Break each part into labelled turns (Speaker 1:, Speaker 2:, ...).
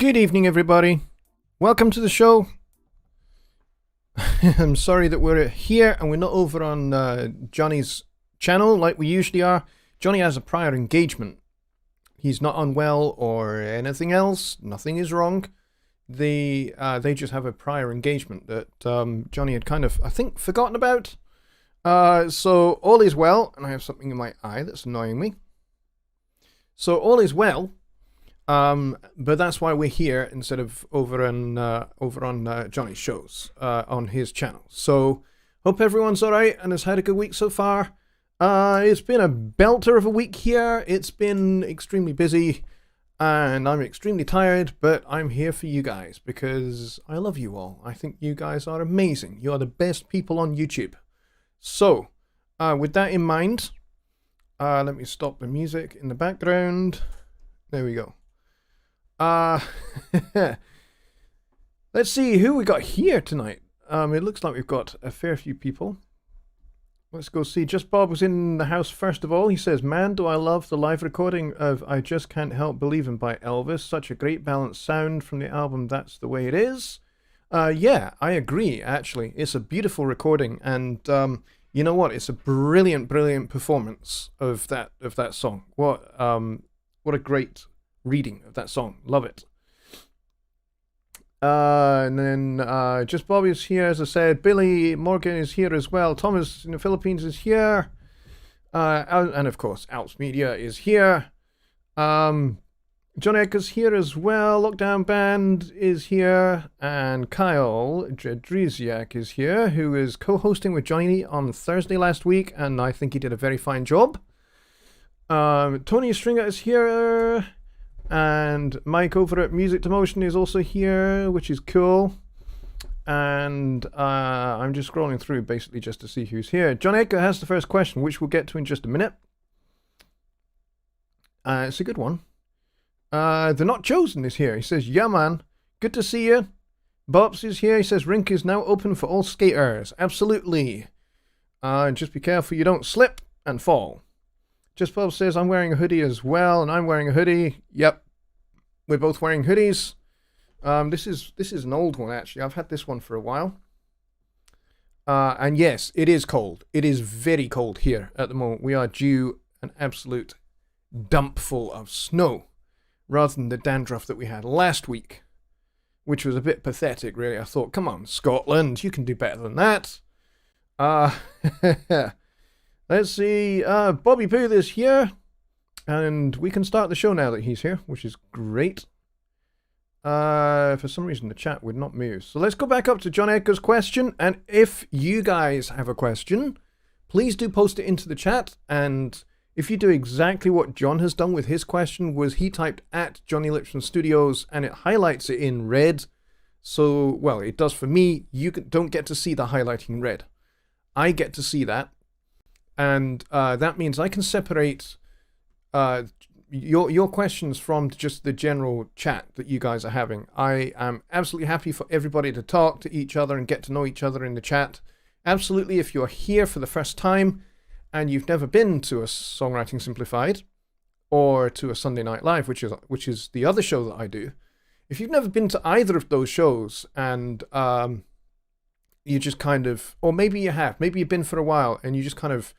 Speaker 1: Good evening, everybody. Welcome to the show. I'm sorry that we're here and we're not over on Jonny's channel like we usually are. Jonny has a prior engagement. He's not unwell or anything else. Nothing is wrong. They just have a prior engagement that Jonny had kind of, I think, forgotten about. So all is well, and I have something in my eye that's annoying me. So all is well. But that's why we're here instead of over on Jonny's shows on his channel. So hope everyone's all right and has had a good week so far. It's been a belter of a week here. It's been extremely busy, and I'm extremely tired. But I'm here for you guys because I love you all. I think you guys are amazing. You are the best people on YouTube. So with that in mind, let me stop the music in the background. There we go. Let's see who we got here tonight. It looks like we've got a fair few people. Let's go see. Just Bob was in the house first of all. He says, man, do I love the live recording of I Just Can't Help Believing by Elvis. Such a great balanced sound from the album That's the Way It Is. Yeah, I agree, actually. It's a beautiful recording, and you know what? It's a brilliant, brilliant performance of that song. What a great reading of that song. Love it. And then Just Bobby is here, as I said. Billy Morgan is here as well. Thomas in the Philippines is here. And of course, Alps Media is here. John Edgar's here as well. Lockdown Band is here. And Kyle Jadriziak is here, who is co-hosting with Jonny on Thursday last week. And I think he did a very fine job. Tony Stringer is here. And Mike over at Music to Motion is also here, which is cool. And I'm just scrolling through basically just to see who's here. John Edgar has the first question, which we'll get to in just a minute. It's a good one. The Not Chosen is here. He says, yeah, man, good to see you. Bops is here. He says, rink is now open for all skaters. Absolutely. Just be careful you don't slip and fall. Just Bob says, I'm wearing a hoodie as well, and I'm wearing a hoodie. Yep, we're both wearing hoodies. This is an old one, actually. I've had this one for a while. And yes, it is cold. It is very cold here at the moment. We are due an absolute dump full of snow, rather than the dandruff that we had last week, which was a bit pathetic, really. I thought, come on, Scotland, you can do better than that. Let's see, Bobby Booth is here, and we can start the show now that he's here, which is great. For some reason the chat would not move. So let's go back up to John Edgar's question, and if you guys have a question, please do post it into the chat, and if you do exactly what John has done with his question, was he typed at Jonny Lipsham Studios, and it highlights it in red. So, well, it does for me. You don't get to see the highlighting red. I get to see that. And that means I can separate your questions from just the general chat that you guys are having. I am absolutely happy for everybody to talk to each other and get to know each other in the chat. Absolutely, if you're here for the first time and you've never been to a Songwriting Simplified or to a Sunday Night Live, which is the other show that I do, if you've never been to either of those shows and you just kind of, or maybe you have, maybe you've been for a while and you just kind of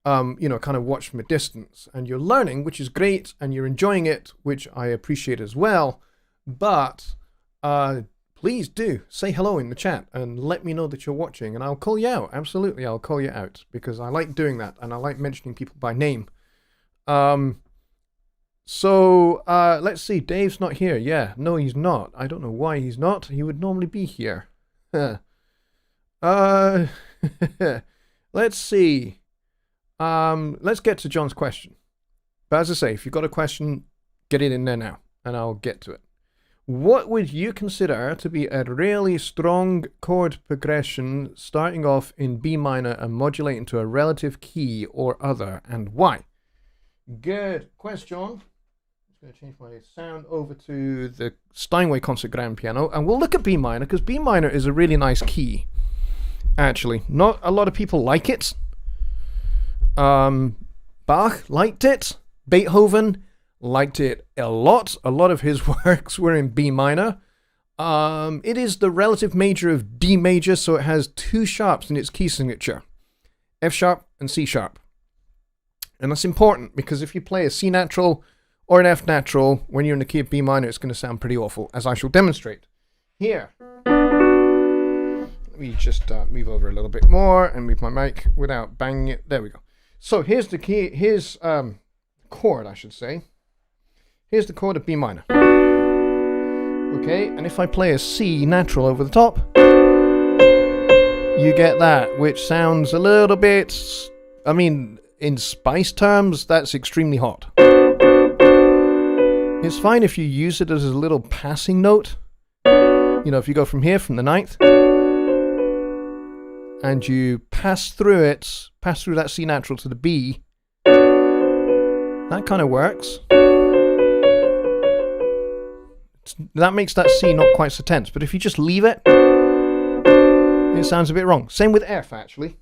Speaker 1: kind of watch from a distance, and you're learning, which is great, and you're enjoying it, which I appreciate as well. But please do say hello in the chat and let me know that you're watching, and I'll call you out. Absolutely, I'll call you out because I like doing that, and I like mentioning people by name. So let's see. Dave's not here. Yeah, no, he's not. I don't know why he's not. He would normally be here. Let's see. Let's get to John's question. But as I say, if you've got a question, get it in there now, and I'll get to it. What would you consider to be a really strong chord progression starting off in B minor and modulating to a relative key or other, and why? Good question. I'm just going to change my sound over to the Steinway concert grand piano, and we'll look at B minor, because B minor is a really nice key, actually. Not a lot of people like it. Bach liked it. Beethoven liked it a lot. A lot of his works were in B minor. It is the relative major of D major, so it has 2 sharps in its key signature, F sharp and C sharp. And that's important because if you play a C natural or an F natural when you're in the key of B minor, it's going to sound pretty awful, as I shall demonstrate here. Let me just move over a little bit more and move my mic without banging it. There we go. So here's the key. Here's chord, I should say. Here's the chord of B minor. Okay, and if I play a C natural over the top, you get that, which sounds a little bit, I mean, in spice terms, that's extremely hot. It's fine if you use it as a little passing note. You know, if you go from here, from the 9th, and you pass through that C natural to the B, that kind of works. That makes that C not quite so tense, but if you just leave it, it sounds a bit wrong. Same with F, actually.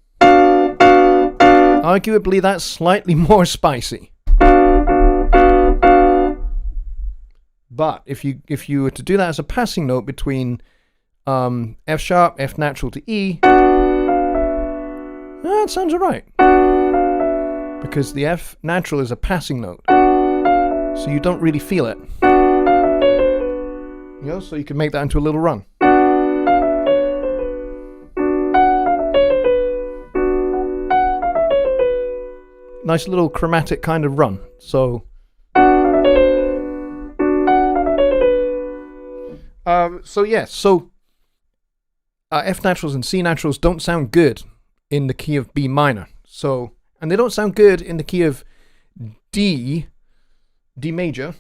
Speaker 1: Arguably, that's slightly more spicy. But if you were to do that as a passing note between F sharp, F natural to E, that sounds alright. Because the F natural is a passing note, so you don't really feel it. You know, so you can make that into a little run. Nice little chromatic kind of run. So F naturals and C naturals don't sound good in the key of B minor. So, and they don't sound good in the key of D major,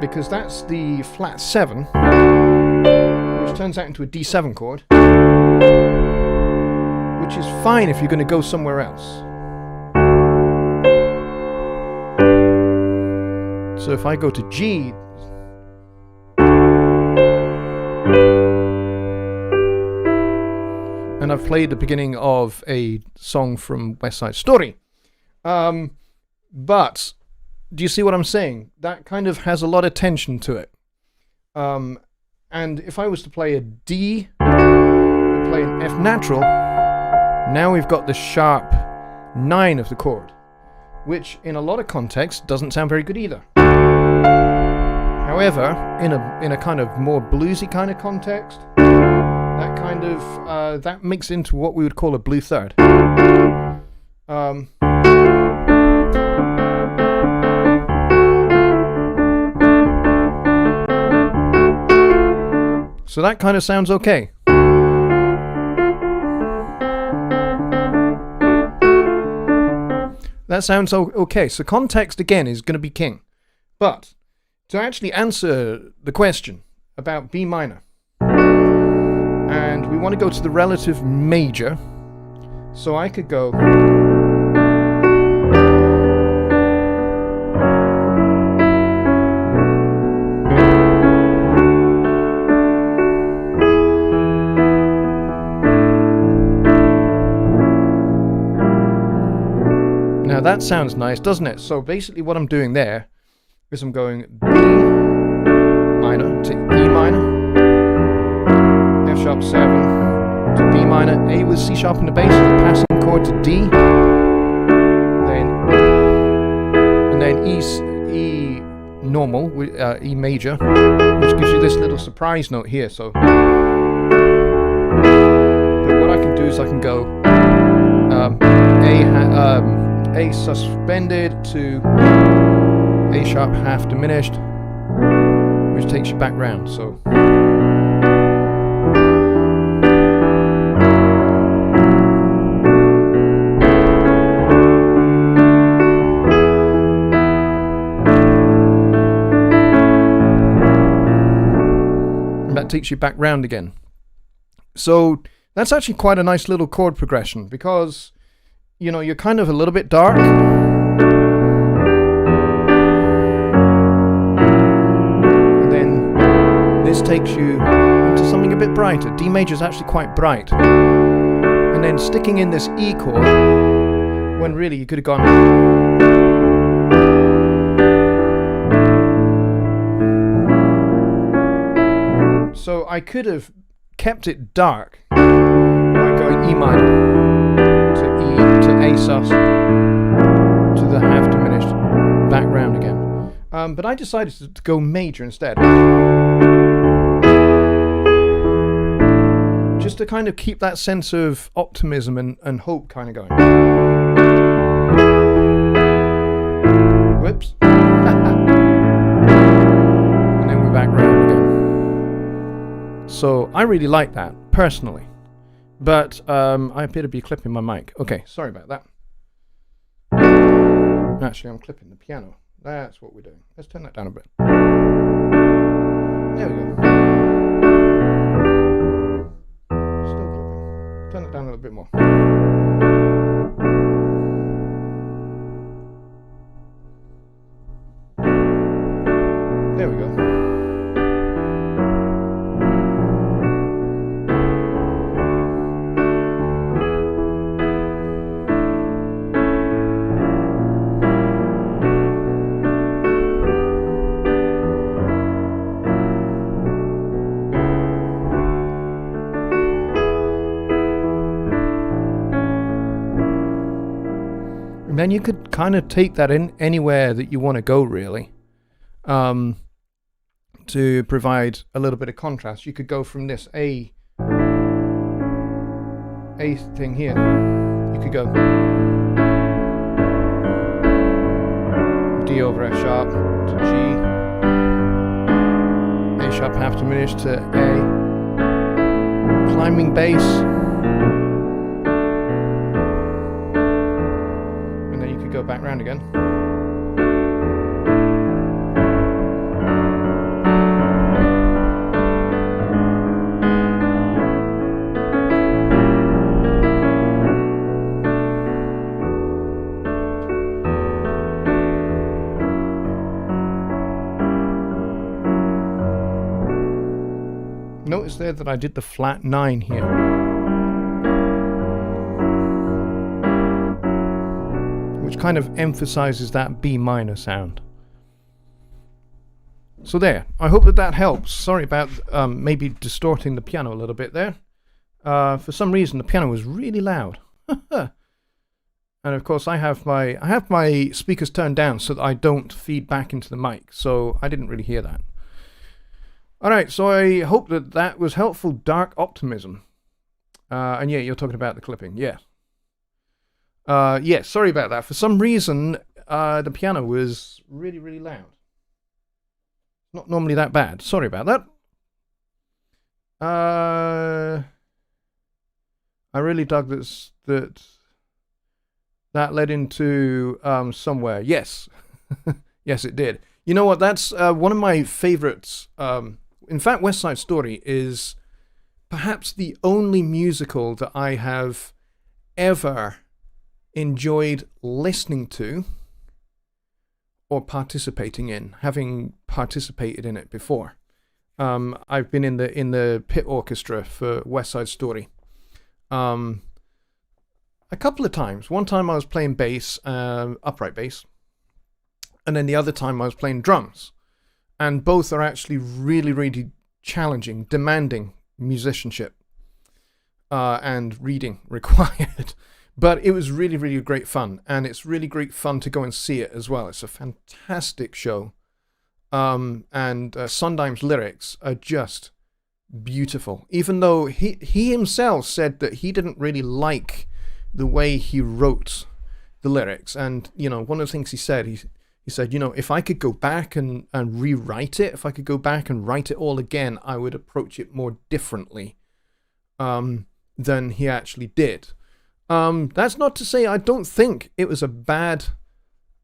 Speaker 1: because that's the flat 7, which turns out into a D7 chord, which is fine if you're going to go somewhere else. So if I go to G, and I've played the beginning of a song from West Side Story, but do you see what I'm saying? That kind of has a lot of tension to it. And if I was to play a D, play an F natural, now we've got the sharp 9 of the chord, which in a lot of contexts doesn't sound very good either. However, in a kind of more bluesy kind of context, that kind of that makes into what we would call a blue third. So that kind of sounds okay. That sounds okay. So context, again, is going to be king. But to actually answer the question about B minor, and we want to go to the relative major, so I could go... Now that sounds nice, doesn't it? So basically what I'm doing there is I'm going B minor to E minor, F sharp 7 to B minor, A with C sharp in the bass, the passing chord to D, and then E normal, E major, which gives you this little surprise note here. So but what I can do is I can go A suspended to A sharp half diminished, which takes you back round. So and that takes you back round again. So that's actually quite a nice little chord progression, because you know, you're kind of a little bit dark, and then this takes you into something a bit brighter. D major is actually quite bright, and then sticking in this E chord when really you could have gone So I could have kept it dark by going E minor to E to A sus to the half diminished back round again. But I decided to go major instead. Just to kind of keep that sense of optimism and hope kind of going. Whoops. And then we're back round again. So I really like that, personally. But I appear to be clipping my mic. Okay, sorry about that. Actually, I'm clipping the piano. That's what we're doing. Let's turn that down a bit. There we go. Still clipping. Turn it down a little bit more. There we go. And then you could kind of take that in anywhere that you want to go, really. To provide a little bit of contrast, you could go from this A thing here. You could go D over F sharp to G, A sharp half diminished to A, climbing bass, and then you could go back round again. Notice there that I did the flat 9 here. Which kind of emphasizes that B minor sound. So there, I hope that helps. Sorry about maybe distorting the piano a little bit there. For some reason the piano was really loud. And of course I have my speakers turned down so that I don't feed back into the mic, so I didn't really hear that. Alright, so I hope that was helpful. Dark optimism. And yeah, you're talking about the clipping, yeah. Yeah, sorry about that. For some reason, the piano was really, really loud. Not normally that bad. Sorry about that. I really dug that led into somewhere. Yes. Yes, it did. You know what? That's one of my favorites. In fact, West Side Story is perhaps the only musical that I have ever enjoyed listening to or participating in, having participated in it before. I've been in the pit orchestra for West Side Story a couple of times. One time I was playing bass, upright bass, and then the other time I was playing drums. And both are actually really, really challenging, demanding musicianship and reading required. But it was really, really great fun. And it's really great fun to go and see it as well. It's a fantastic show. And Sondheim's lyrics are just beautiful. Even though he himself said that he didn't really like the way he wrote the lyrics. And, you know, one of the things he said, he said, you know, if I could go back and rewrite it, if I could go back and write it all again, I would approach it more differently than he actually did. That's not to say I don't think it was a bad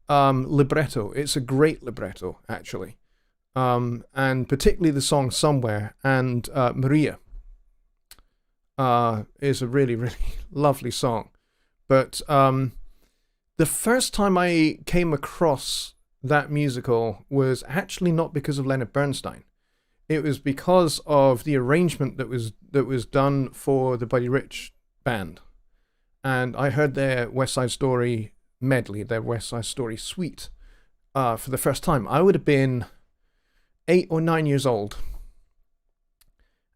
Speaker 1: libretto. It's a great libretto, actually. And particularly the song Somewhere and Maria is a really, really lovely song. But the first time I came across that musical was actually not because of Leonard Bernstein. It was because of the arrangement that was done for the Buddy Rich band. And I heard their West Side Story medley, their West Side Story suite, for the first time. I would have been 8 or 9 years old.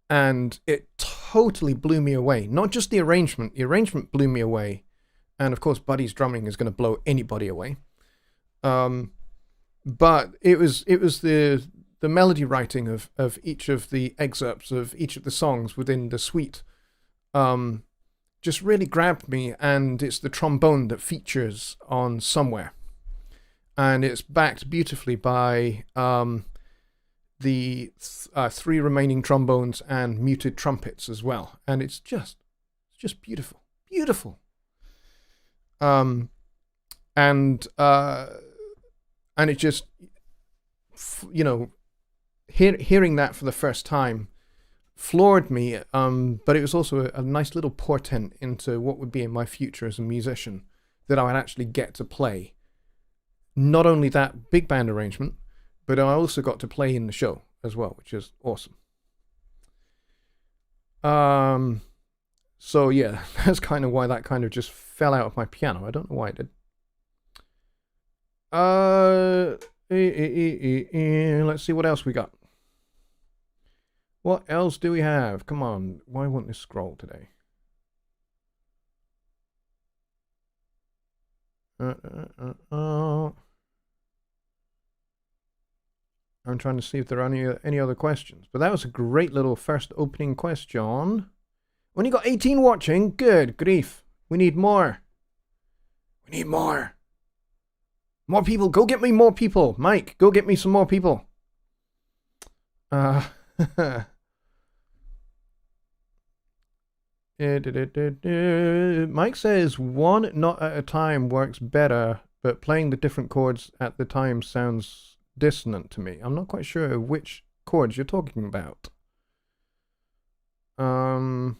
Speaker 1: And it totally blew me away. Not just the arrangement blew me away. And of course, Buddy's drumming is going to blow anybody away. But it was the melody writing of each of the excerpts of each of the songs within the suite just really grabbed me. And it's the trombone that features on Somewhere. And it's backed beautifully by the 3 remaining trombones and muted trumpets as well. And it's just beautiful. Beautiful. And it just, you know, hearing that for the first time floored me. But it was also a nice little portent into what would be in my future as a musician, that I would actually get to play not only that big band arrangement, but I also got to play in the show as well, which is awesome. So yeah, that's kind of why that kind of just fell out of my piano. I don't know why it did. Let's see what else we got. What else do we have? Come on, why won't this scroll today? I'm trying to see if there are any other questions. But that was a great little first opening question. Only got 18 watching. Good grief. We need more. We need more. More people. Go get me more people. Mike, go get me some more people. Mike says one not at a time works better, but playing the different chords at the time sounds dissonant to me. I'm not quite sure which chords you're talking about. Yeah,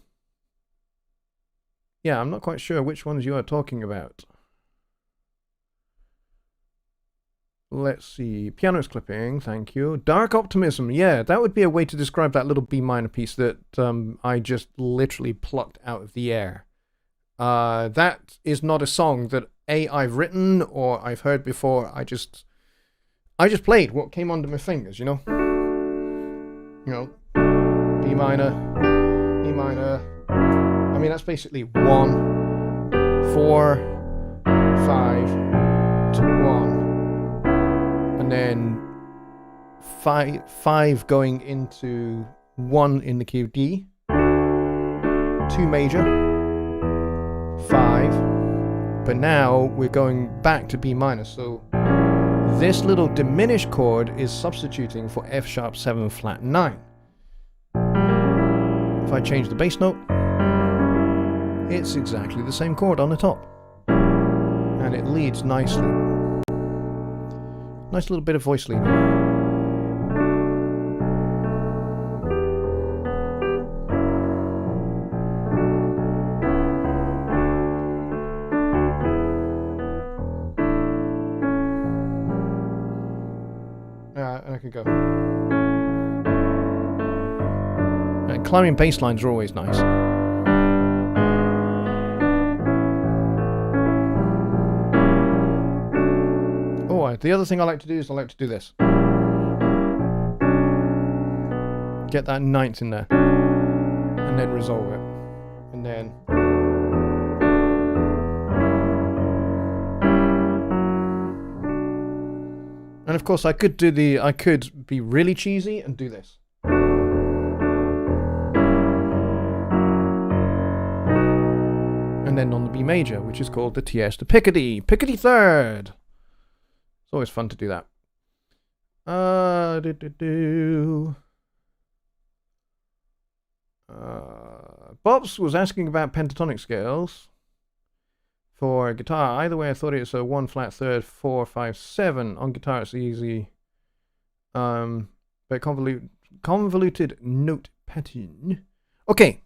Speaker 1: I'm not quite sure which ones you are talking about. Let's see. Piano's clipping, thank you. Dark Optimism, yeah, that would be a way to describe that little B minor piece that I just literally plucked out of the air. That is not a song that I've written or I've heard before. I just played what came under my fingers, you know? You know, B minor, E minor. I mean, that's basically 1, 4, 5 to 1. And then 5 going into 1 in the key of D. 2 major. 5. But now we're going back to B minor, so this little diminished chord is substituting for F sharp 7 flat 9. If I change the bass note, it's exactly the same chord on the top. And it leads nicely. Nice little bit of voice leading. And I could go. And climbing bass lines are always nice. The other thing I like to do is I like to do this. Get that 9th in there. And then resolve it. And then... And of course I could be really cheesy and do this. And then on the B major, which is called the tierce de Picardy. Picardy third! It's always fun to do that. Bobs was asking about pentatonic scales for guitar. Either way, I thought it's a 1 flat third, 4, 5, 7. On guitar, it's easy. But convoluted note pattern. Okay,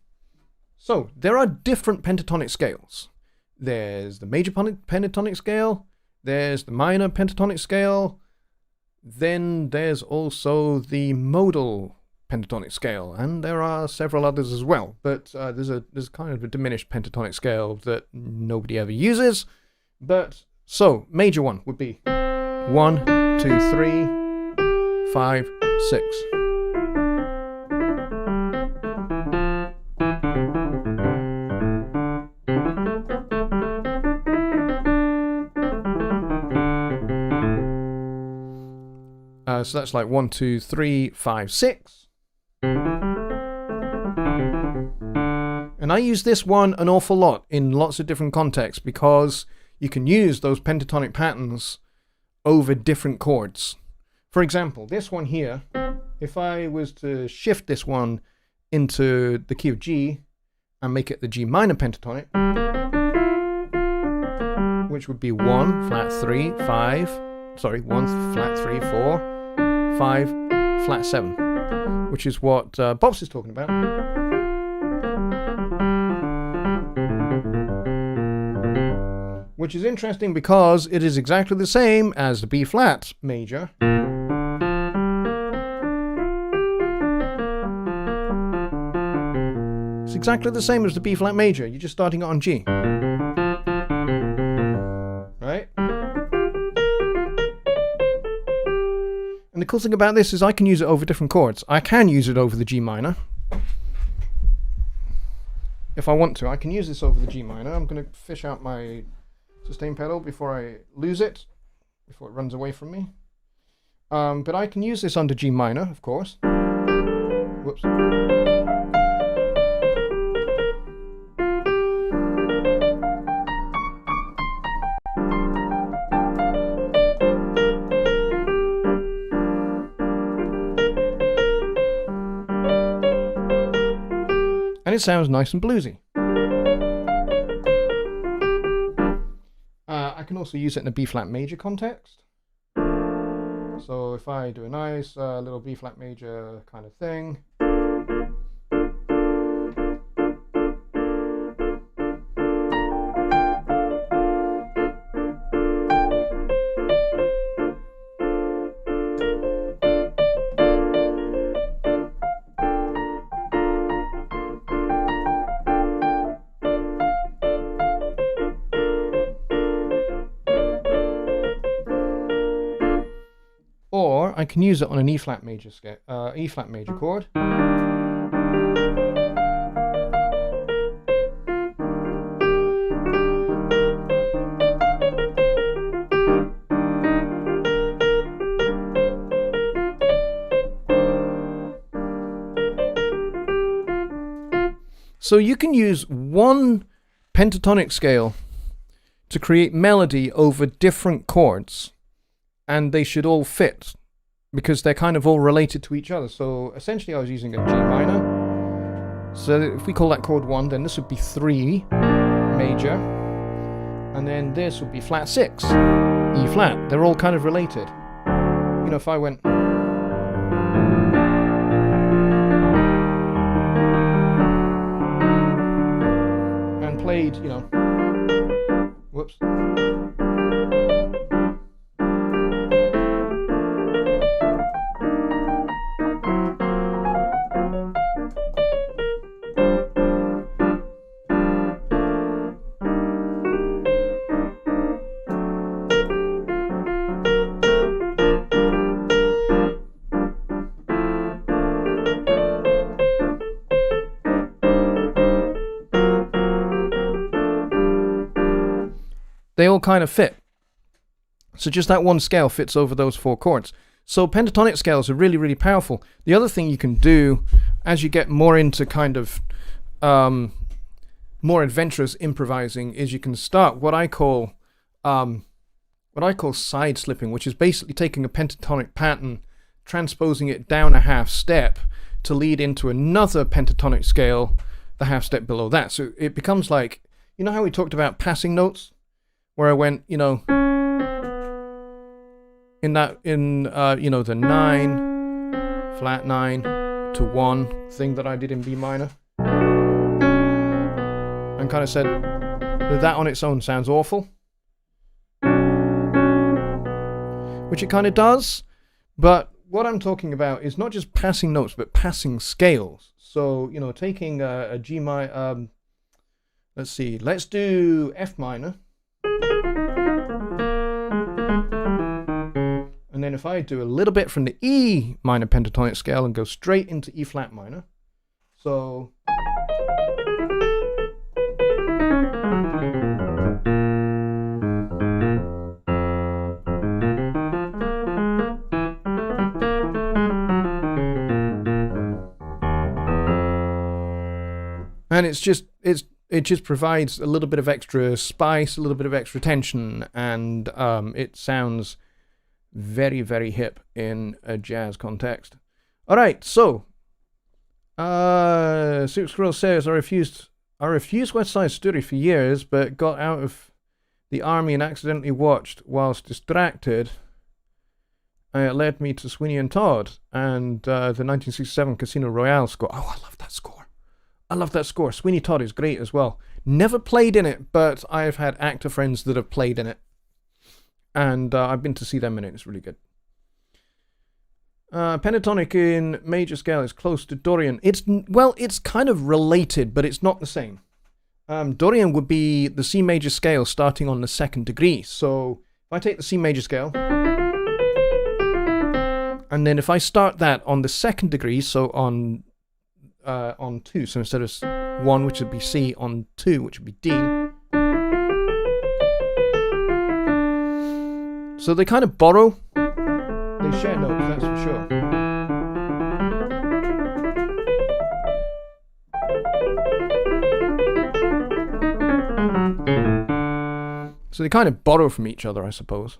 Speaker 1: so there are different pentatonic scales. There's the major pentatonic scale. There's the minor pentatonic scale. Then there's also the modal pentatonic scale, and there are several others as well. But there's kind of a diminished pentatonic scale that nobody ever uses. But so major one would be 1, 2, 3, 5, 6. So that's like 1, 2, 3, 5, 6. And I use this one an awful lot in lots of different contexts because you can use those pentatonic patterns over different chords. For example, this one here, if I was to shift this one into the key of G and make it the G minor pentatonic, which would be 1, flat 3, 5, sorry, 1, flat 3, 4, 5, flat 7, which is what Bob's is talking about. Which is interesting because it is exactly the same as the B flat major. It's exactly the same as the B flat major, you're just starting it on G. Right? And the cool thing about this is I can use it over different chords. I can use it over the G minor. If I want to, I can use this over the G minor. I'm going to fish out my sustain pedal before I lose it, before it runs away from me. But I can use this under G minor, of course. Whoops. And it sounds nice and bluesy. I can also use it in a B flat major context. So if I do a nice little B flat major kind of thing. Or I can use it on an E flat major chord. So you can use one pentatonic scale to create melody over different chords. And they should all fit because they're kind of all related to each other. So essentially I was using a G minor. So if we call that chord 1, then this would be 3 major. And then this would be flat 6, E flat. They're all kind of related. You know, if I went... and played, you know... Whoops. They all kind of fit. So just that one scale fits over those 4 chords. So pentatonic scales are really, really powerful. The other thing you can do as you get more into kind of more adventurous improvising is you can start what I call side slipping, which is basically taking a pentatonic pattern, transposing it down a half step to lead into another pentatonic scale, the half step below that. So it becomes like, you know how we talked about passing notes? Where I went, you know, you know, the 9, flat 9 to 1 thing that I did in B minor. And kind of said, that on its own sounds awful. Which it kind of does. But what I'm talking about is not just passing notes, but passing scales. So, you know, taking a G minor, let's see, let's do F minor. And then if I do a little bit from the E minor pentatonic scale and go straight into E flat minor. So... And it just provides a little bit of extra spice, a little bit of extra tension, and it sounds very, very hip in a jazz context. All right, so Soup Squirrel says, I refused West Side Story for years, but got out of the army and accidentally watched whilst distracted. It led me to Sweeney and Todd and the 1967 Casino Royale score. Oh, I love that score. I love that score. Sweeney Todd is great as well. Never played in it, but I've had actor friends that have played in it. And I've been to see them in it. It's really good. Pentatonic in major scale is close to Dorian. It's kind of related, but it's not the same. Dorian would be the C major scale starting on the second degree. So if I take the C major scale, and then if I start that on the second degree, so on 2, so instead of 1, which would be C, on 2, which would be D. So they kind of borrow. They share notes, that's for sure. So they kind of borrow from each other, I suppose.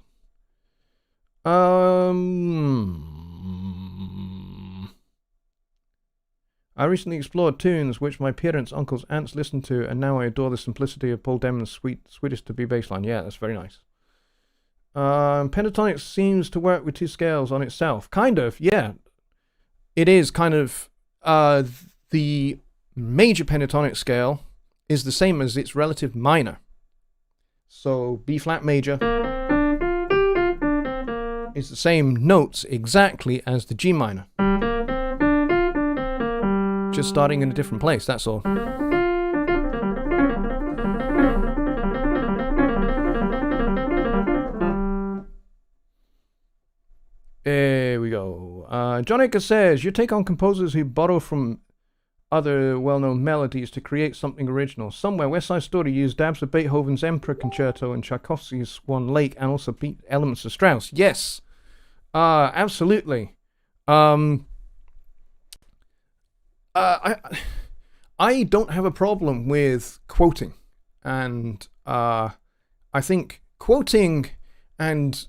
Speaker 1: I recently explored tunes which my parents, uncles, aunts listened to, and now I adore the simplicity of Paul Demon's sweetest to be bass line. Yeah, that's very nice. Pentatonic seems to work with 2 scales on itself. Kind of, yeah. It is kind of... the major pentatonic scale is the same as its relative minor. So B flat major is the same notes exactly as the G minor. Just starting in a different place, that's all. Here we go. Jonny says, your take on composers who borrow from other well-known melodies to create something original. Somewhere, West Side Story used dabs of Beethoven's Emperor Concerto and Tchaikovsky's Swan Lake, and also beat elements of Strauss. Yes, absolutely. I don't have a problem with quoting, and I think quoting and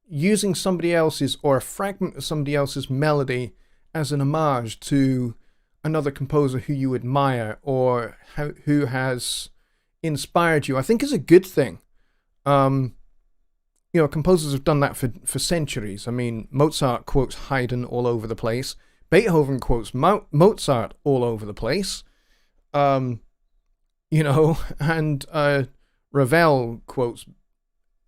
Speaker 1: using somebody else's or a fragment of somebody else's melody as an homage to another composer who you admire or who has inspired you, I think is a good thing. Composers have done that for centuries. I mean, Mozart quotes Haydn all over the place. Beethoven quotes Mozart all over the place. And Ravel quotes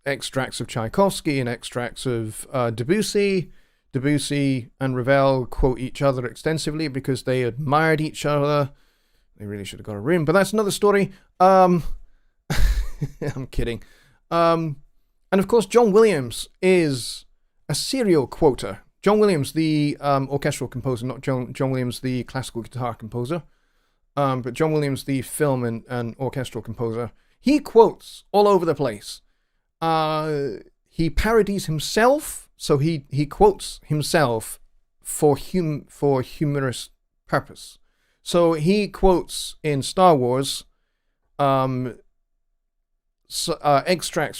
Speaker 1: extracts of Tchaikovsky and extracts of Debussy. Debussy and Ravel quote each other extensively because they admired each other. They really should have got a room, but that's another story. I'm kidding. And of course, John Williams is a serial quoter. John Williams, the orchestral composer, not John Williams, the classical guitar composer, but John Williams, the film and orchestral composer. He quotes all over the place. He parodies himself. So he quotes himself for humorous purpose. So he quotes in Star Wars extracts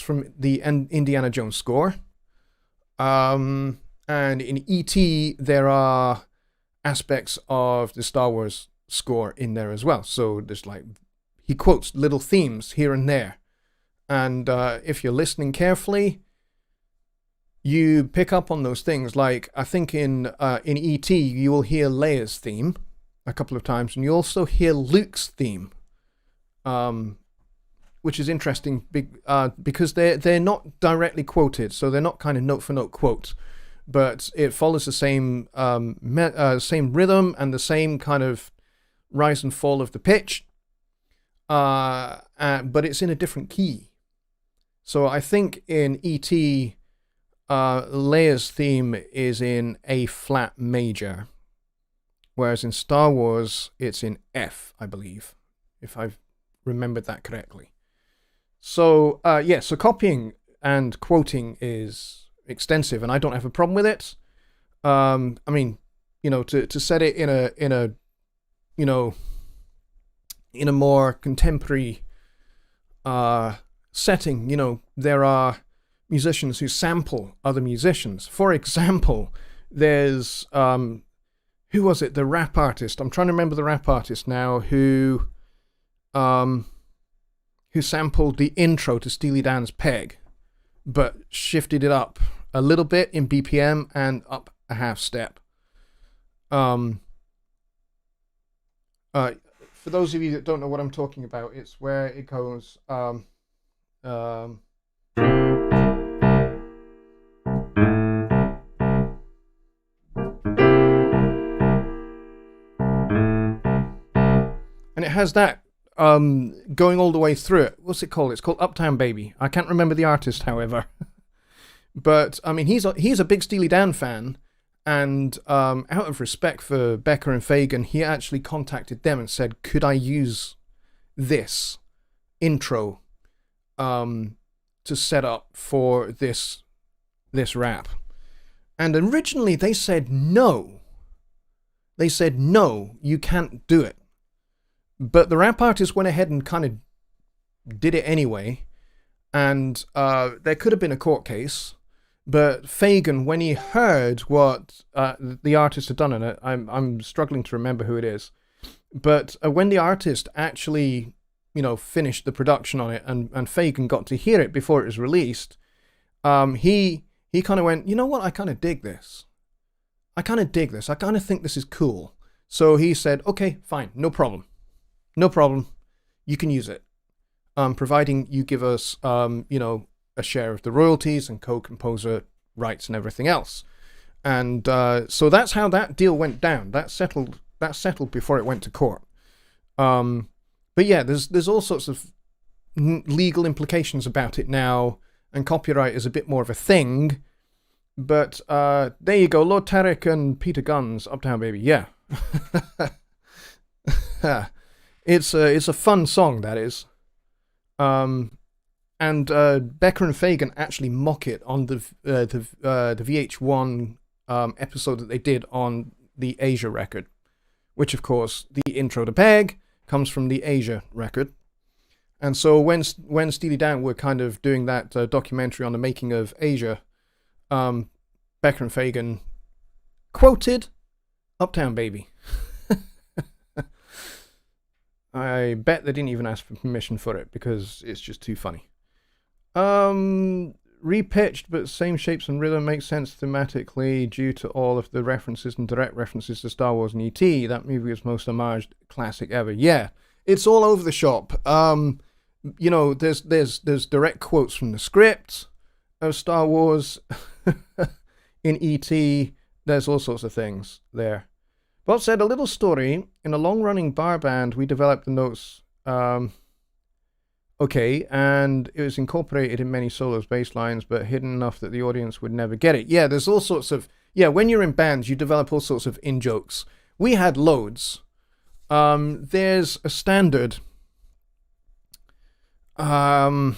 Speaker 1: from the Indiana Jones score. And in E.T. there are aspects of the Star Wars score in there as well. So there's he quotes little themes here and there. And if you're listening carefully, you pick up on those things. Like, I think in E.T. you will hear Leia's theme a couple of times, and you also hear Luke's theme, which is interesting because they're not directly quoted, so they're not kind of note for note quotes, but it follows the same same rhythm and the same kind of rise and fall of the pitch, but it's in a different key. So I think in E.T. Leia's theme is in A flat major, whereas in Star Wars it's in F, I believe, if I've remembered that correctly. So so copying and quoting is extensive, and I don't have a problem with it. I mean, to set it in a in a more contemporary setting, there are musicians who sample other musicians. For example, there's who was it? The rap artist. I'm trying to remember the rap artist now who sampled the intro to Steely Dan's Peg, but shifted it up a little bit in BPM and up a half step. For those of you that don't know what I'm talking about, it's where it goes. And it has that going all the way through it. What's it called? It's called Uptown Baby. I can't remember the artist, however. But I mean, he's a big Steely Dan fan, and out of respect for Becker and Fagen, he actually contacted them and said, "Could I use this intro to set up for this rap?" And originally they said no. They said no, you can't do it. But the rap artist went ahead and kind of did it anyway, and there could have been a court case. But Fagen, when he heard what the artist had done in it, I'm struggling to remember who it is. But when the artist actually, finished the production on it, and Fagen got to hear it before it was released, he kind of went, you know what? I kind of dig this. I kind of think this is cool. So he said, okay, fine, no problem. You can use it, providing you give us, a share of the royalties and co-composer rights and everything else. And so that's how that deal went down. That settled before it went to court. But yeah, there's all sorts of legal implications about it now, and copyright is a bit more of a thing. But there you go, Lord Tarek and Peter Gunn's Uptown Baby. Yeah. It's a fun song, that is. And Becker and Fagen actually mock it on the VH1 episode that they did on the Asia record, which of course the intro to Peg comes from the Asia record. And so when Steely Dan were kind of doing that documentary on the making of Asia, Becker and Fagen quoted Uptown Baby. I bet they didn't even ask for permission for it because it's just too funny. Repitched, but same shapes and rhythm makes sense thematically due to all of the references and direct references to Star Wars and E.T. That movie is most homaged classic ever. Yeah, it's all over the shop. There's direct quotes from the script of Star Wars. In E.T., there's all sorts of things there. Bob said, a little story. In a long-running bar band, we developed the notes. Okay, and it was incorporated in many solos, bass lines, but hidden enough that the audience would never get it. Yeah, there's all sorts of... Yeah, when you're in bands, you develop all sorts of in-jokes. We had loads. There's a standard... and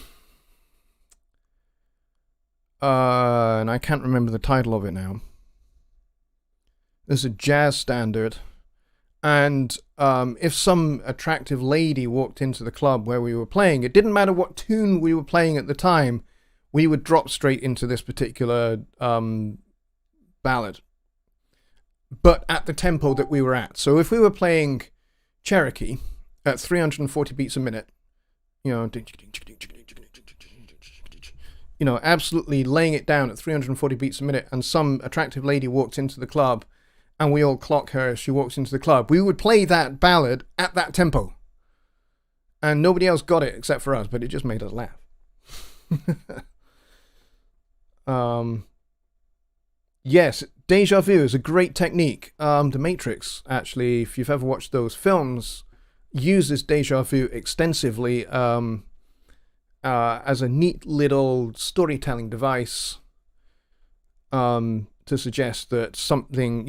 Speaker 1: I can't remember the title of it now. There's a jazz standard, and if some attractive lady walked into the club where we were playing, it didn't matter what tune we were playing at the time, we would drop straight into this particular ballad, but at the tempo that we were at. So if we were playing Cherokee at 340 beats a minute, absolutely laying it down at 340 beats a minute, and some attractive lady walked into the club, and we all clock her as she walks into the club, we would play that ballad at that tempo. And nobody else got it except for us, but it just made us laugh. Yes, Deja Vu is a great technique. The Matrix, actually, if you've ever watched those films, uses Deja Vu extensively as a neat little storytelling device to suggest that something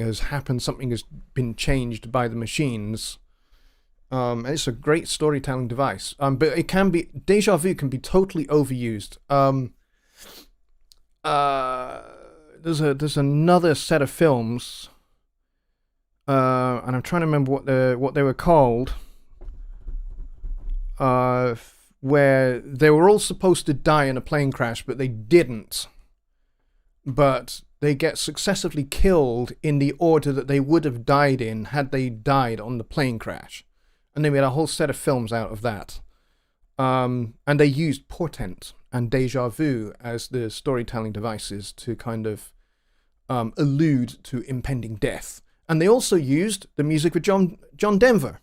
Speaker 1: has happened, something has been changed by the machines. It's a great storytelling device. But it can be, Deja Vu can be totally overused. There's another set of films, and I'm trying to remember what they were called. where they were all supposed to die in a plane crash, but they didn't. But they get successively killed in the order that they would have died in had they died on the plane crash. And they made a whole set of films out of that. And they used portent and Deja Vu as the storytelling devices to kind of allude to impending death. And they also used the music of John Denver.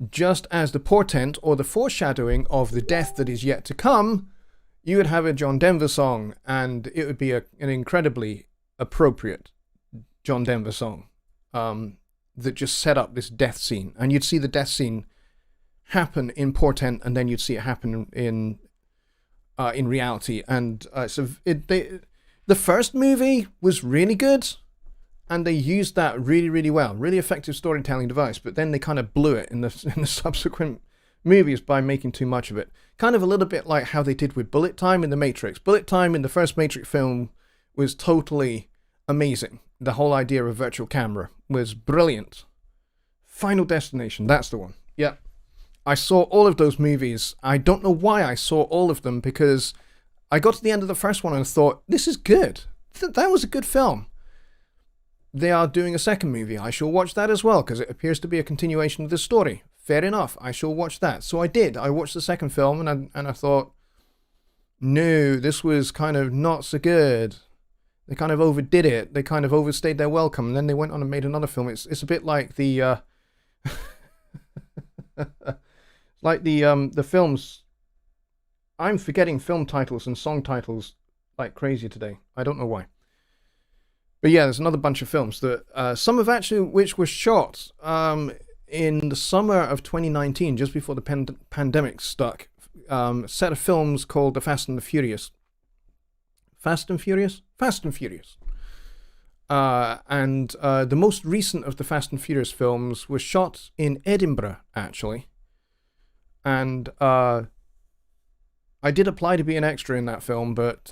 Speaker 1: Just as the portent or the foreshadowing of the death that is yet to come, you would have a John Denver song, and it would be an incredibly appropriate John Denver song that just set up this death scene. And you'd see the death scene happen in portent, and then you'd see it happen in reality. And the first movie was really good, and they used that really, really well. Really effective storytelling device, but then they kind of blew it in the subsequent movies by making too much of it. Kind of a little bit like how they did with bullet time in The Matrix. Bullet time in the first Matrix film was totally amazing. The whole idea of virtual camera was brilliant. Final Destination, that's the one. Yeah. I saw all of those movies. I don't know why I saw all of them, because I got to the end of the first one and thought, this is good. That was a good film. They are doing a second movie. I shall watch that as well, because it appears to be a continuation of the story. Fair enough, I shall watch that. So I did. I watched the second film, and I thought, no, this was kind of not so good. They kind of overdid it. They kind of overstayed their welcome, and then they went on and made another film. It's a bit like the like the films. I'm forgetting film titles and song titles like crazy today. I don't know why. But yeah, there's another bunch of films that some of actually which were shot in the summer of 2019, just before the pandemic stuck. Set of films called The Fast and the Furious. Fast and Furious? Fast and Furious. And the most recent of the Fast and Furious films was shot in Edinburgh, actually. And I did apply to be an extra in that film, but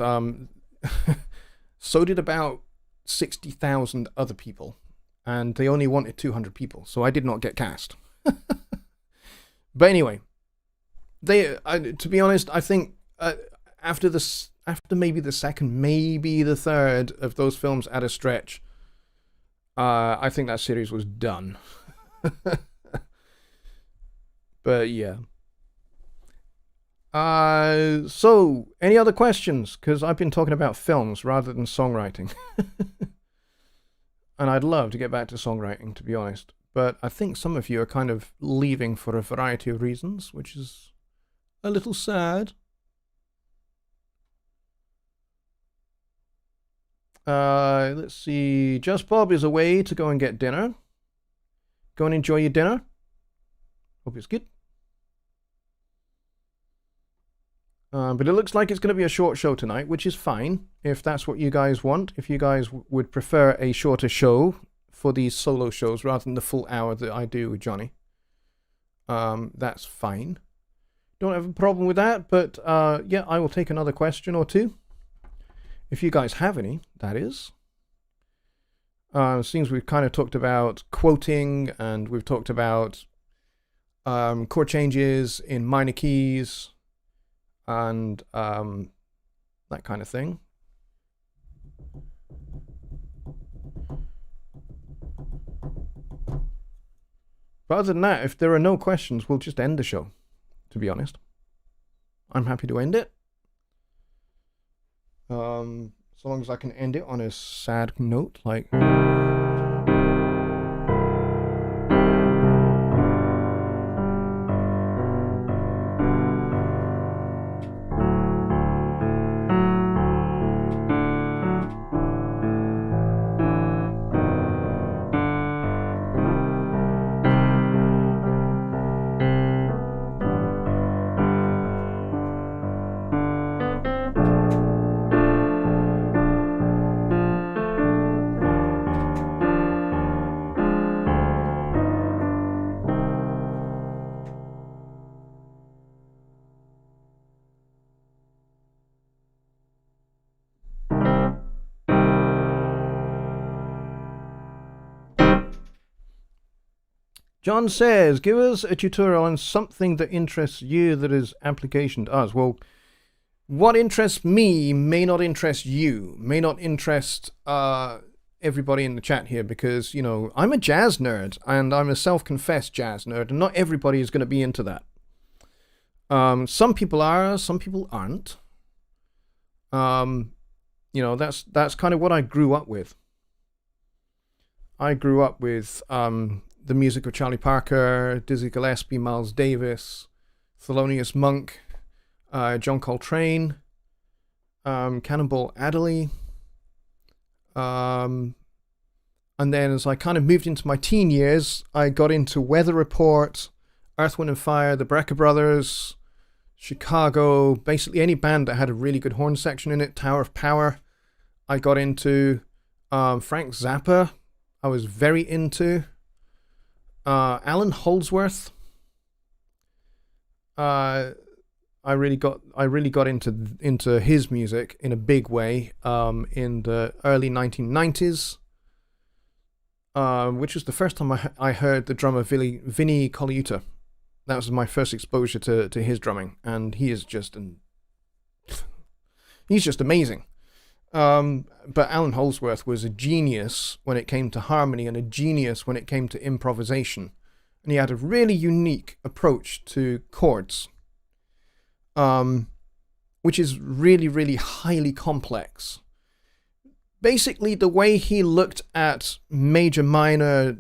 Speaker 1: so did about 60,000 other people. And they only wanted 200 people, so I did not get cast. But anyway, to be honest, I think after maybe the second, maybe the third of those films at a stretch, I think that series was done. But yeah. So, any other questions? Because I've been talking about films rather than songwriting. And I'd love to get back to songwriting, to be honest. But I think some of you are kind of leaving for a variety of reasons, which is a little sad. Let's see. Just Bob is away to go and get dinner. Go and enjoy your dinner. Hope it's good. But it looks like it's going to be a short show tonight, which is fine, if that's what you guys want. If you guys would prefer a shorter show for these solo shows rather than the full hour that I do with Jonny, that's fine. Don't have a problem with that, but yeah, I will take another question or two. If you guys have any, that is. Seems we've kind of talked about quoting, and we've talked about chord changes in minor keys, and that kind of thing. But other than that, if there are no questions, we'll just end the show, to be honest. I'm happy to end it. So long as I can end it on a sad note, like... John says, give us a tutorial on something that interests you that is application to us. Well, what interests me may not interest you, may not interest everybody in the chat here, because, you know, I'm a jazz nerd, and I'm a self-confessed jazz nerd, and not everybody is going to be into that. Some people are, some people aren't. You know, that's kind of what I grew up with. I grew up with the music of Charlie Parker, Dizzy Gillespie, Miles Davis, Thelonious Monk, John Coltrane, Cannonball Adderley. And then as I kind of moved into my teen years, I got into Weather Report, Earth, Wind and Fire, the Brecker Brothers, Chicago, basically any band that had a really good horn section in it, Tower of Power. I got into Frank Zappa. I was very into Alan Holdsworth. I really got into his music in a big way in the early 1990s, which was the first time I heard the drummer Vinnie Colaiuta. That was my first exposure to his drumming, and he's just amazing. But Alan Holdsworth was a genius when it came to harmony and a genius when it came to improvisation. And he had a really unique approach to chords, which is really, really highly complex. Basically, the way he looked at the major minor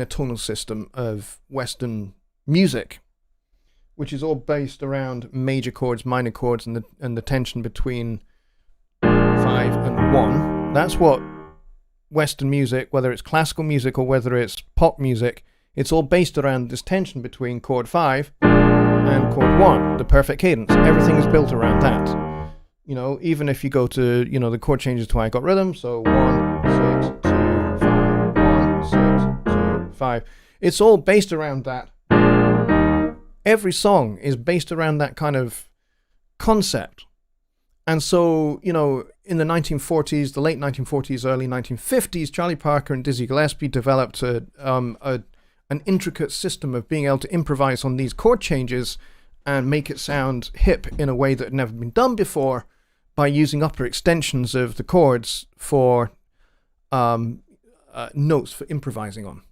Speaker 1: tonal system of Western music, which is all based around major chords, minor chords, and the tension between 5 and 1. That's what Western music, whether it's classical music or whether it's pop music, it's all based around this tension between chord 5 and chord 1, the perfect cadence. Everything is built around that. You know, even if you go to, you know, the chord changes to I Got Rhythm, so 1, 6, 2, 5, 1, 6, 2, 5. It's all based around that. Every song is based around that kind of concept. And so, you know, in the 1940s, the late 1940s, early 1950s, Charlie Parker and Dizzy Gillespie developed an intricate system of being able to improvise on these chord changes and make it sound hip in a way that had never been done before by using upper extensions of the chords for notes for improvising on.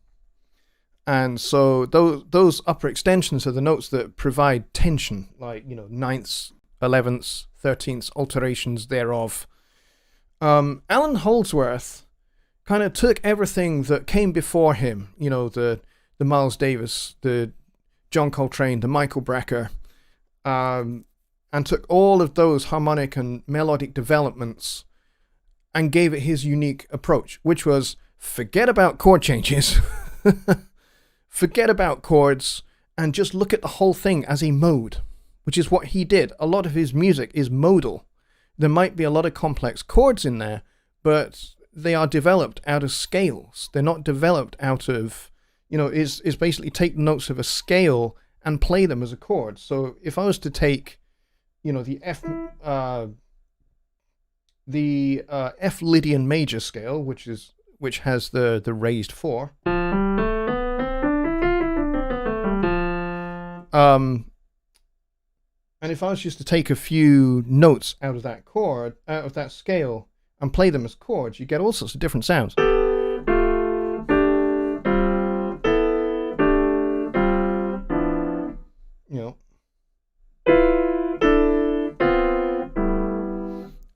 Speaker 1: And so those upper extensions are the notes that provide tension, like, you know, ninths, 11ths, 13ths, alterations thereof. Alan Holdsworth kind of took everything that came before him, you know, the Miles Davis, the John Coltrane, the Michael Brecker, and took all of those harmonic and melodic developments and gave it his unique approach, which was forget about chord changes, forget about chords, and just look at the whole thing as a mode, which is what he did. A lot of his music is modal. There might be a lot of complex chords in there, but they are developed out of scales. They're not developed out of, you know, is basically take the notes of a scale and play them as a chord. So if I was to take, you know, the F Lydian major scale, which has the raised 4, and if I was just to take a few notes out of that chord, out of that scale, and play them as chords, you get all sorts of different sounds. You know.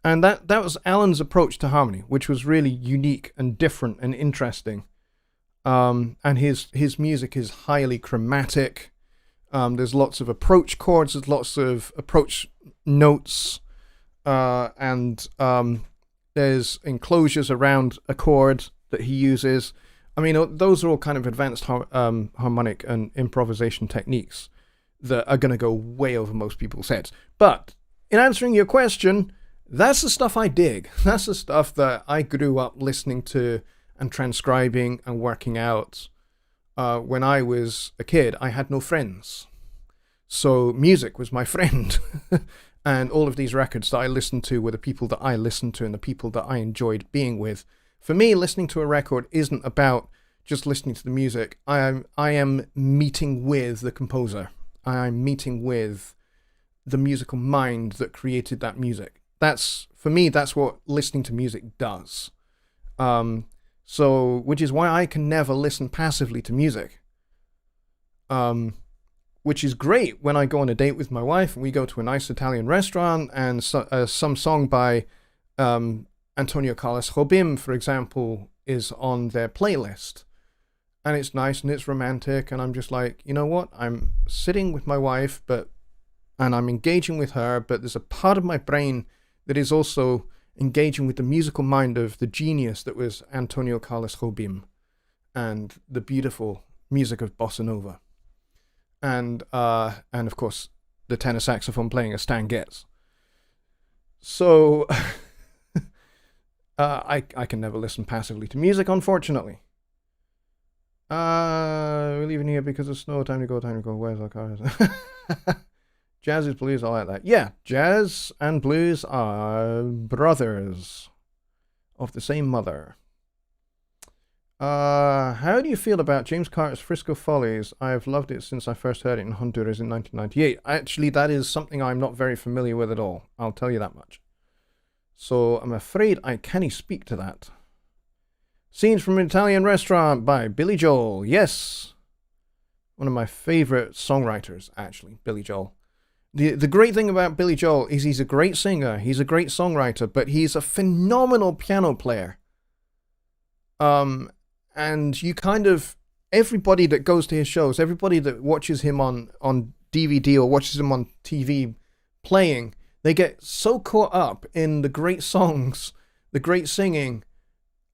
Speaker 1: And that was Alan's approach to harmony, which was really unique and different and interesting. And his music is highly chromatic. There's lots of approach chords, there's lots of approach notes, and there's enclosures around a chord that he uses. I mean, those are all kind of advanced harmonic and improvisation techniques that are going to go way over most people's heads. But in answering your question, that's the stuff I dig. That's the stuff that I grew up listening to and transcribing and working out. When I was a kid, I had no friends. So music was my friend. And all of these records that I listened to were the people that I listened to and the people that I enjoyed being with. For me, listening to a record isn't about just listening to the music. I am meeting with the composer. I am meeting with the musical mind that created that music. For me, that's what listening to music does. Which is why I can never listen passively to music. Which is great when I go on a date with my wife and we go to a nice Italian restaurant and some song by Antonio Carlos Jobim, for example, is on their playlist. And it's nice and it's romantic, and I'm just like, you know what? I'm sitting with my wife, and I'm engaging with her, but there's a part of my brain that is also engaging with the musical mind of the genius that was Antonio Carlos Jobim and the beautiful music of bossa nova. And of course, the tenor saxophone playing of Stan Getz. So I can never listen passively to music, unfortunately. We're leaving here because of snow. Time to go. Where's our cars? Jazz is blues. I like that. Yeah, jazz and blues are brothers of the same mother. How do you feel about James Carter's Frisco Follies? I've loved it since I first heard it in Honduras in 1998. Actually, that is something I'm not very familiar with at all. I'll tell you that much. So I'm afraid I can't speak to that. Scenes from an Italian Restaurant by Billy Joel. Yes. One of my favorite songwriters, actually, Billy Joel. The great thing about Billy Joel is he's a great singer, he's a great songwriter, but he's a phenomenal piano player. And you kind of, everybody that goes to his shows, everybody that watches him on DVD or watches him on TV playing, they get so caught up in the great songs, the great singing,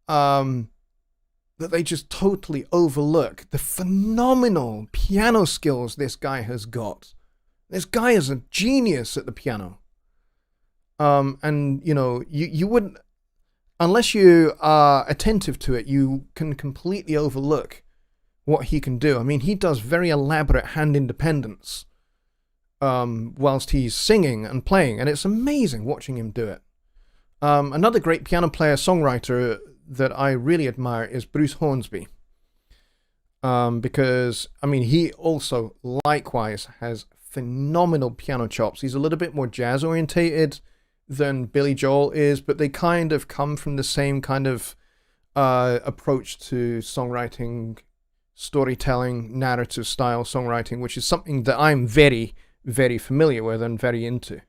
Speaker 1: that they just totally overlook the phenomenal piano skills this guy has got. This guy is a genius at the piano. And, you know, you wouldn't, unless you are attentive to it, you can completely overlook what he can do. I mean, he does very elaborate hand independence whilst he's singing and playing, and it's amazing watching him do it. Another great piano player, songwriter that I really admire is Bruce Hornsby. Because, I mean, he also likewise has phenomenal piano chops. He's a little bit more jazz orientated than Billy Joel is, but they kind of come from the same kind of approach to songwriting, storytelling, narrative style songwriting, which is something that I'm very, very familiar with and very into.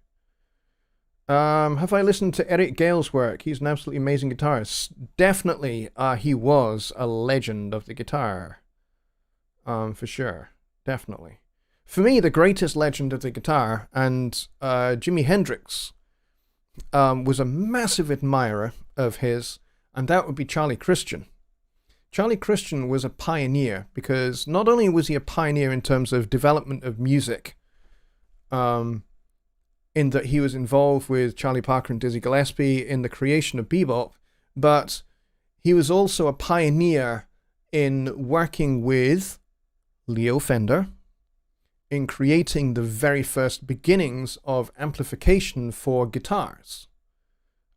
Speaker 1: Have I listened to Eric Gale's work? He's an absolutely amazing guitarist. Definitely, he was a legend of the guitar. For sure. Definitely. For me, the greatest legend of the guitar, and Jimi Hendrix was a massive admirer of his, and that would be Charlie Christian. Charlie Christian was a pioneer, because not only was he a pioneer in terms of development of music, in that he was involved with Charlie Parker and Dizzy Gillespie in the creation of bebop, but he was also a pioneer in working with Leo Fender in creating the very first beginnings of amplification for guitars.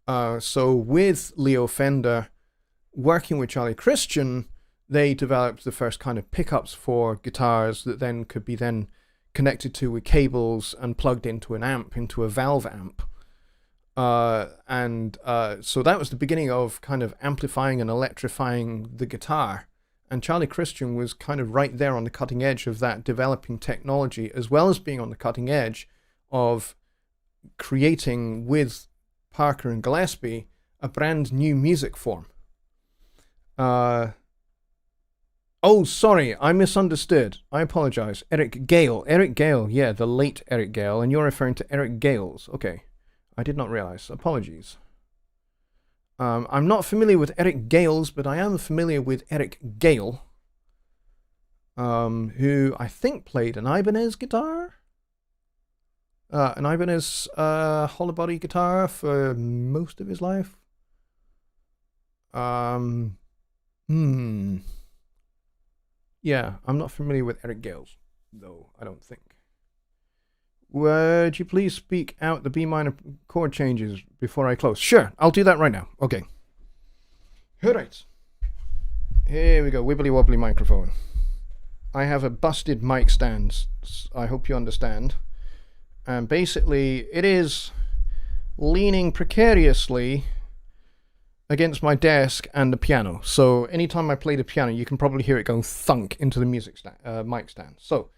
Speaker 1: So with Leo Fender working with Charlie Christian, they developed the first kind of pickups for guitars that then could be then connected to with cables and plugged into an amp, into a valve amp. So that was the beginning of kind of amplifying and electrifying the guitar. And Charlie Christian was kind of right there on the cutting edge of that developing technology, as well as being on the cutting edge of creating with Parker and Gillespie a brand new music form. Oh, sorry, I misunderstood. I apologize. Eric Gale. Eric Gale, yeah, the late Eric Gale, and you're referring to Eric Gales. Okay, I did not realize. Apologies. I'm not familiar with Eric Gales, but I am familiar with Eric Gale, who I think played an Ibanez guitar. An Ibanez hollow body guitar for most of his life. Yeah, I'm not familiar with Eric Gales, though, I don't think. Would you please speak out the B minor chord changes before I close? Sure, I'll do that right now. Okay. All right. Here we go, wibbly wobbly microphone. I have a busted mic stand, I hope you understand. And basically, it is leaning precariously against my desk and the piano. So anytime I play the piano, you can probably hear it going thunk into the mic stand. So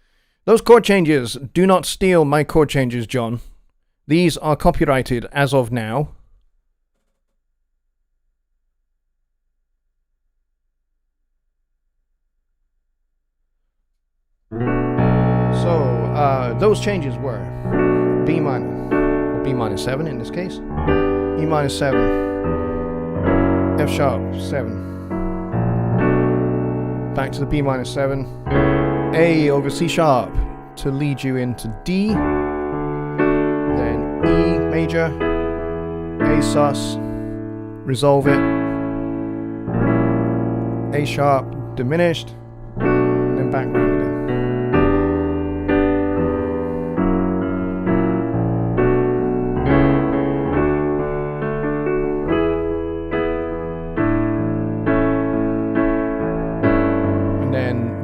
Speaker 1: those chord changes, do not steal my chord changes, John. These are copyrighted as of now. So those changes were B minor, or B minor 7 in this case, E minor 7, F sharp 7, back to the B minor 7, A over C sharp to lead you into D, then E major, A sus, resolve it, A sharp diminished, and then back round again.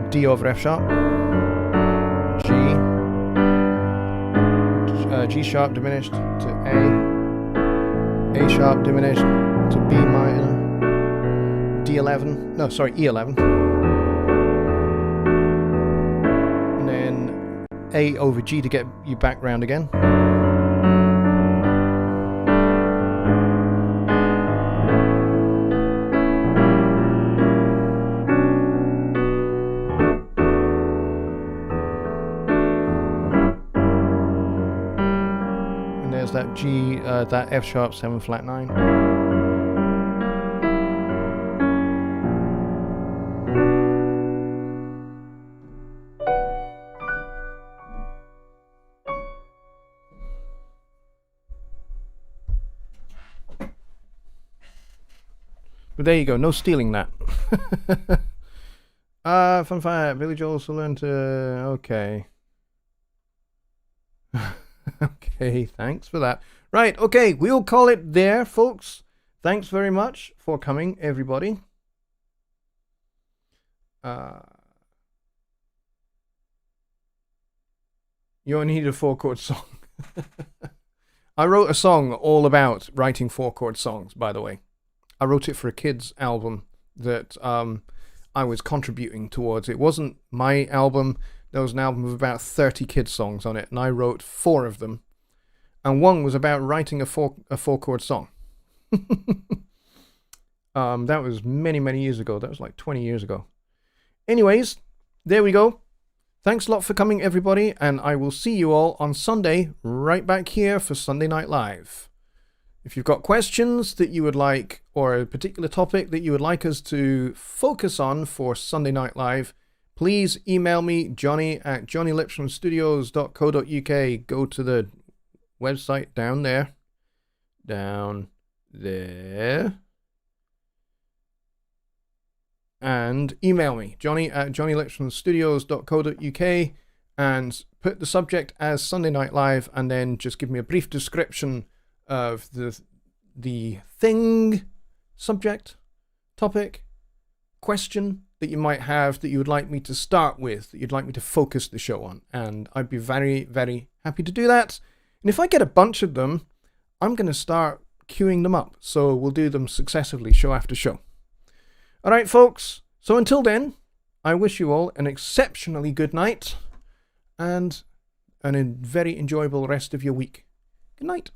Speaker 1: D over F sharp, G sharp diminished to A sharp diminished to B minor, D11, no sorry, E11, and then A over G to get you back round again. That G, that F sharp 7 flat 9. But there you go, no stealing that. Fun fact, Billy Joel also learned to, okay. Okay, thanks for that. Right, okay, we'll call it there, folks. Thanks very much for coming, everybody. You only need a 4-chord song. I wrote a song all about writing 4-chord songs, by the way. I wrote it for a kids' album that I was contributing towards. It wasn't my album. There was an album of about 30 kids' songs on it, and I wrote 4 of them. And one was about writing a 4-chord song. That was many, many years ago. That was like 20 years ago. Anyways, there we go. Thanks a lot for coming, everybody, and I will see you all on Sunday, right back here for Sunday Night Live. If you've got questions that you would like, or a particular topic that you would like us to focus on for Sunday Night Live, please email me, Jonny at johnnylipshamstudios.co.uk. Go to the website down there. And email me, Jonny at johnnylipshamstudios.co.uk, and put the subject as Sunday Night Live, and then just give me a brief description of the thing, subject, topic, question that you might have that you would like me to start with, that you'd like me to focus the show on, and I'd be very, very happy to do that. And if I get a bunch of them, I'm going to start queuing them up, so we'll do them successively, show after show. Alright, folks, so until then, I wish you all an exceptionally good night, and a very enjoyable rest of your week. Good night.